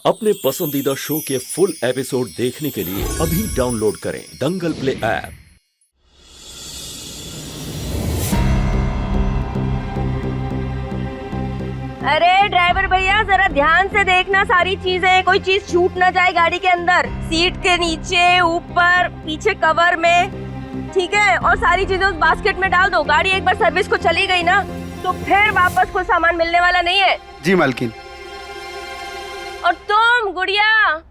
अपने पसंदीदा शो के फुल एपिसोड देखने के लिए अभी डाउनलोड करें दंगल प्ले ऐप। अरे ड्राइवर भैया जरा ध्यान से देखना सारी चीजें, कोई चीज छूट ना जाए गाड़ी के अंदर, सीट के नीचे, ऊपर, पीछे कवर में, ठीक है। और सारी चीजें उस बास्केट में डाल दो। गाड़ी एक बार सर्विस को चली गई ना तो फिर वापस कोई सामान मिलने वाला नहीं है। जी मालकिन। और तुम गुड़िया,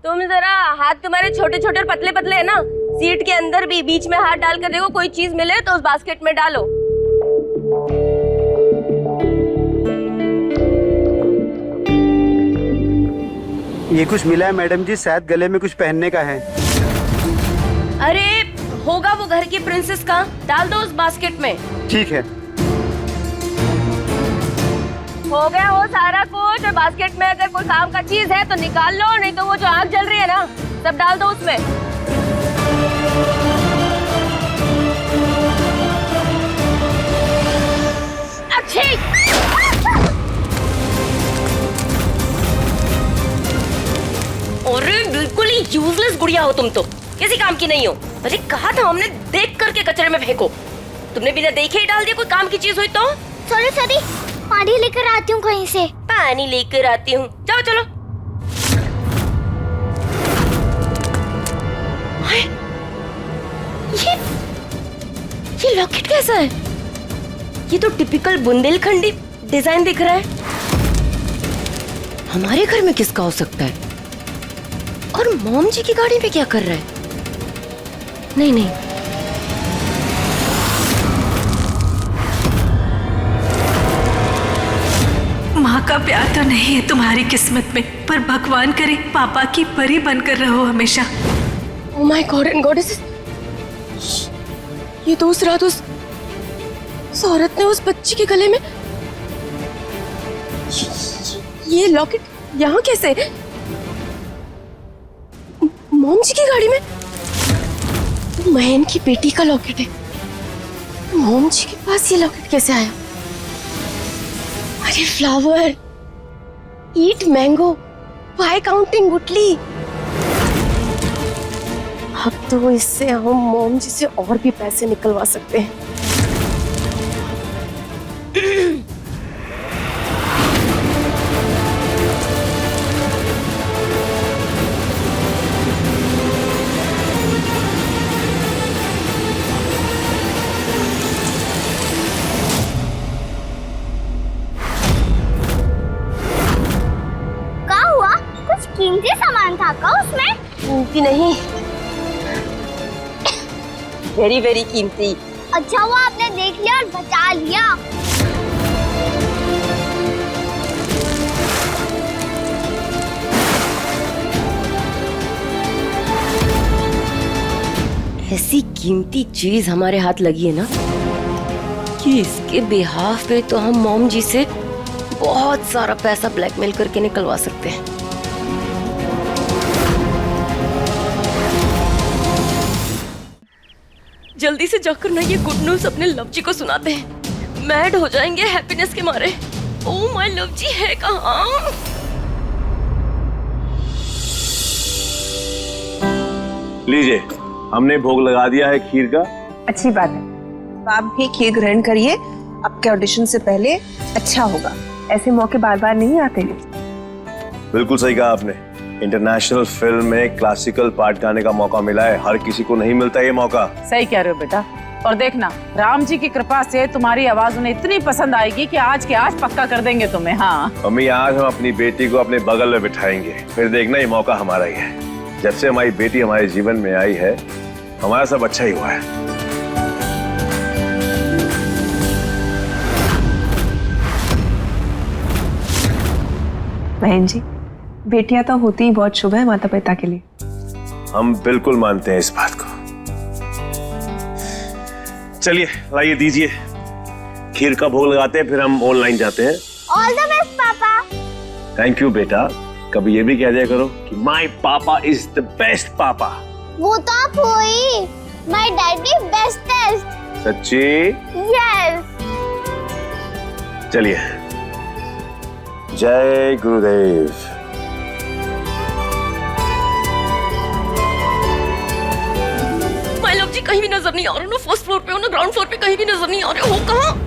तुम जरा, हाथ तुम्हारे छोटे छोटे और पतले पतले है ना, सीट के अंदर भी बीच में हाथ डाल कर देखो, कोई चीज मिले तो उस बास्केट में डालो। ये कुछ मिला है मैडम जी, शायद गले में कुछ पहनने का है। अरे होगा वो घर की प्रिंसेस का, डाल दो उस बास्केट में। ठीक है। हो गया वो सारा कुछ। और बास्केट में अगर कोई काम का चीज है तो निकाल लो, नहीं तो वो जो आग जल रही है ना, सब डाल दो उसमें। अच्छी। अरे बिल्कुल ही यूजलेस गुड़िया हो तुम तो, किसी काम की नहीं हो। अरे कहा था हमने देख करके कचरे में फेंको, तुमने बिना देखे ही डाल दिया। कोई काम की चीज हुई तो सॉरी, पानी लेकर आती हूँ कहीं से। पानी लेकर आती हूँ, जाओ चलो। ये लॉकेट कैसा है? ये तो टिपिकल बुंदेलखंडी डिजाइन दिख रहा है। हमारे घर में किसका हो सकता है? और मॉम जी की गाड़ी में क्या कर रहा है? नहीं, माँ का प्यार तो नहीं है तुम्हारी किस्मत में, पर भगवान करे पापा की परी बनकर रहो हमेशा। Oh my God and goddess, ये तो उस रात उस औरत ने उस बच्ची के गले में ये लॉकेट यहाँ कैसे? मॉम जी की गाड़ी में? महन की बेटी का लॉकेट है, मॉम जी के पास ये लॉकेट कैसे आया? अरे flower, eat mango, by counting गुटली। अब तो इससे हम मॉम जी से और भी पैसे निकलवा सकते हैं। कीमती सामान था का उसमें? कीमती नहीं, वेरी वेरी कीमती। अच्छा वो आपने देख लिया और बचा लिया। ऐसी कीमती चीज हमारे हाथ लगी है ना कि इसके बिहाफ पे तो हम मॉम जी से बहुत सारा पैसा ब्लैकमेल करके निकलवा सकते हैं। जल्दी से जाकर ना ये गुड न्यूज अपने लव जी को सुनाते हैं, मैड हो जाएंगे हैप्पीनेस के मारे। ओह माय लव जी है कहाँ? लीजिए, हमने भोग लगा दिया है खीर का। अच्छी बात है, आप भी खीर ग्रहण करिए, आपके ऑडिशन से पहले अच्छा होगा। ऐसे मौके बार बार नहीं आते हैं। बिल्कुल सही कहा आपने, इंटरनेशनल फिल्म में क्लासिकल पार्ट गाने का मौका मिला है, हर किसी को नहीं मिलता ये मौका। सही कह रहे हो बेटा। और देखना, राम जी की कृपा से तुम्हारी आवाज उन्हें इतनी पसंद आएगी कि आज के आज पक्का कर देंगे तुम्हें। हाँ मम्मी, आज हम अपनी बेटी को अपने बगल में बिठाएंगे, फिर देखना ये मौका हमारा ही है। जब से हमारी बेटी हमारे जीवन में आई है, हमारा सब अच्छा ही हुआ है। बहन जी, बेटियां तो होती ही बहुत शुभ है माता पिता के लिए। हम बिल्कुल मानते हैं इस बात को। चलिए लाइए, दीजिए, खीर का भोग लगाते हैं, फिर हम ऑनलाइन जाते हैं। ऑल द बेस्ट पापा। थैंक यू बेटा। कभी ये भी कह दिया करो कि माय पापा इज द बेस्ट पापा। वो तो आप हो ही, माय डैडी बेस्टेस्ट। सच्ची? यस। चलिए, जय गुरुदेव। कहीं भी नजर नहीं आ रहे हो ना, फर्स्ट फ्लोर पे हो ना ग्राउंड फ्लोर पे, कहीं भी नजर नहीं आ रहे हो कहाँ?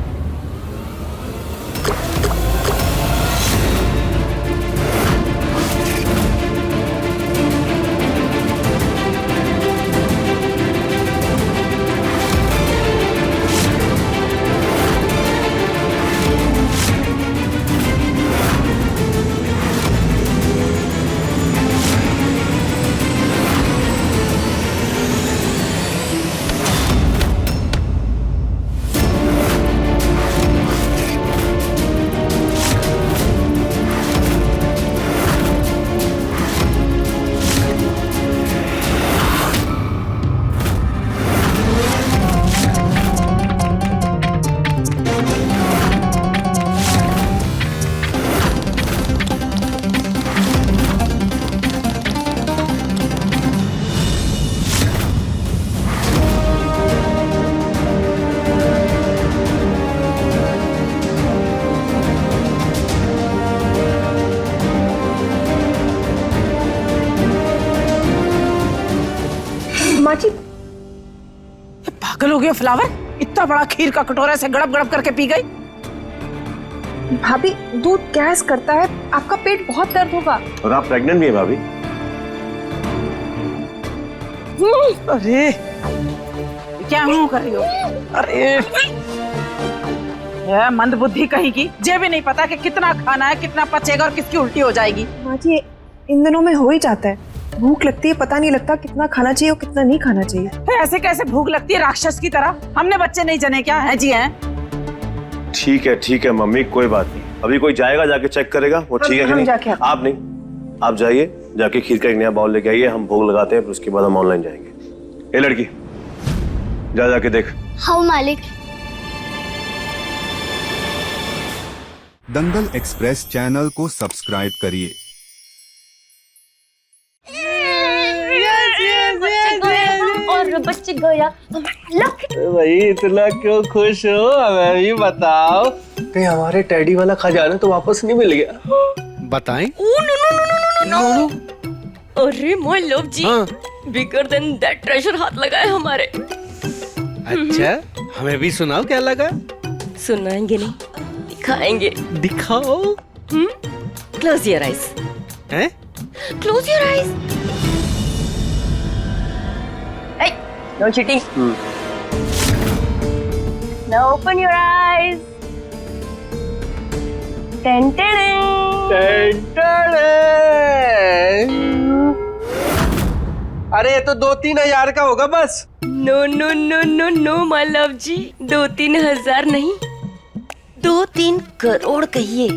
माँ जी, पागल हो गया फ्लावर, इतना बड़ा खीर का कटोरा से गड़प गड़प करके पी गई। भाभी दूध गैस करता है, आपका पेट बहुत दर्द होगा। और आप प्रेग्नेंट भी है भाभी? अरे क्या मुंह कर रही हो? अरे मंद बुद्धि कहीं की, ये भी नहीं पता कि कितना खाना है, कितना पचेगा और किसकी उल्टी हो जाएगी। माँ जी इन दिनों में हो ही जाता है, भूख लगती है, पता नहीं लगता कितना खाना चाहिए और कितना नहीं खाना चाहिए। ऐसे कैसे भूख लगती है राक्षस की तरह? हमने बच्चे नहीं जने क्या है जी? हैं ठीक है मम्मी, कोई बात नहीं। अभी कोई जाएगा जाके चेक करेगा वो ठीक है कि नहीं? जाके आप नहीं, आप जाइए, जाके खीर का एक नया बाउल लेके आइए, हम भोग लगाते हैं, फिर उसके बाद हम ऑनलाइन जाएंगे। ए लड़की, जाके देख। हाँ मालिक। दंगल एक्सप्रेस चैनल को सब्सक्राइब करिए। और बच्चे गया भाई इतना क्यों खुश हो, हमें भी बताओ। कहीं हमारे टैडी वाला खजाना तो वापस नहीं मिल गया? बताएं। नो। अरे माय लव जी, बिगर देन दैट ट्रेजर हाथ लगाए हमारे। अच्छा, हमें भी सुनाओ क्या लगा। सुनाएंगे नहीं, दिखाएंगे। दिखाओ। Close your eyes. हैं? Close your eyes. No cheating. Now open your eyes. Ten अरे ये तो 2-3 हजार का होगा बस। No, my love जी, 2-3 हजार नहीं, 2-3 करोड़ कहिए।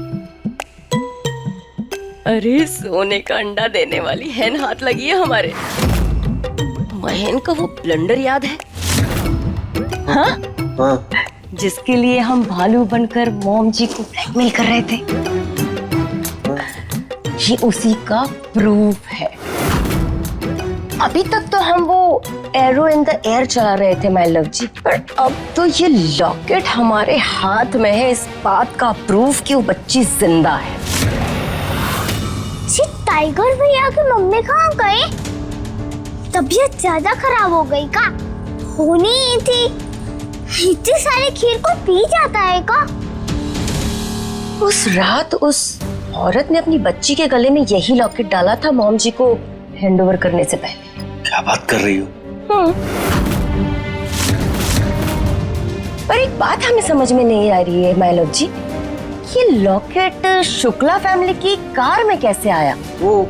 अरे सोने का अंडा देने वाली हैन हाथ लगी है हमारे। महन का वो ब्लंडर याद है? हाँ? जिसके लिए हम भालू बनकर मॉम जी को ब्लैकमेल कर रहे थे, ये उसी का प्रूफ है। अभी तक तो हम वो एरो इन द एयर चला रहे थे माय लव जी, पर अब तो ये लॉकेट हमारे हाथ में है, इस बात का प्रूफ कि वो बच्ची जिंदा है। टाइगर भैया की मम्मी कहाँ गई? तबीयत ज्यादा खराब हो गई का? होनी ही थी, इतनी सारी खीर को पी जाता है का? उस रात उस औरत ने अपनी बच्ची के गले में यही लॉकेट डाला था मॉम जी को हैंडओवर करने से पहले। क्या बात कर रही हो? पर एक बात हमें समझ में नहीं आ रही है माय लव जी, ये लॉकेट शुक्ला फैमिली की कार में कैसे आया? वो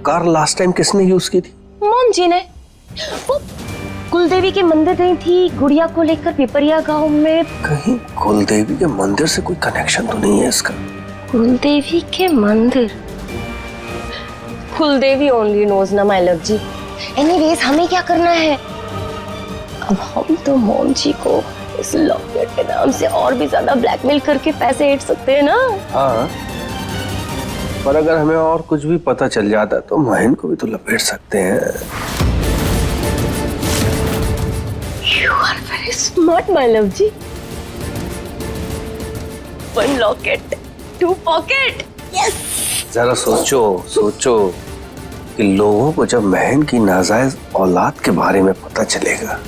कार लास्ट टाइम किसने यूज की थी? मॉम जी ने। वो कुलदेवी के मंदिर गई थी गुड़िया को लेकर पिपरिया गांव में। कहीं कुलदेवी के मंदिर से कोई कनेक्शन तो नहीं है इसका? कुलदेवी के मंदिर? कुलदेवी ओनली नोज ना माय लव जी। एनीवेज हमें क्या करना है? अब हम तो मॉम जी को इस लॉकेट के नाम से और भी ज्यादा ब्लैकमेल करके पैसे ऐंठ सकते हैं ना। हाँ, पर अगर हमें और कुछ भी पता चल जाता तो महन को भी तो लपेट सकते हैं। You are very smart, my love ji. One locket, 2 pocket. Yes. जरा सोचो कि लोगों को जब महन की नाजायज औलाद के बारे में पता चलेगा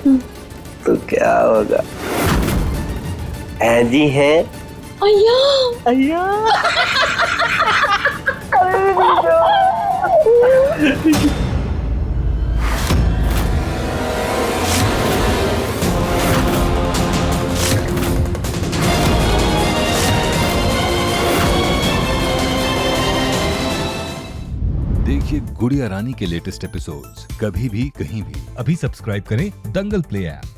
तो क्या होगा? जी है अय्या अय्या। देखिए गुड़िया रानी के लेटेस्ट एपिसोड्स कभी भी कहीं भी। अभी सब्सक्राइब करें दंगल प्ले ऐप।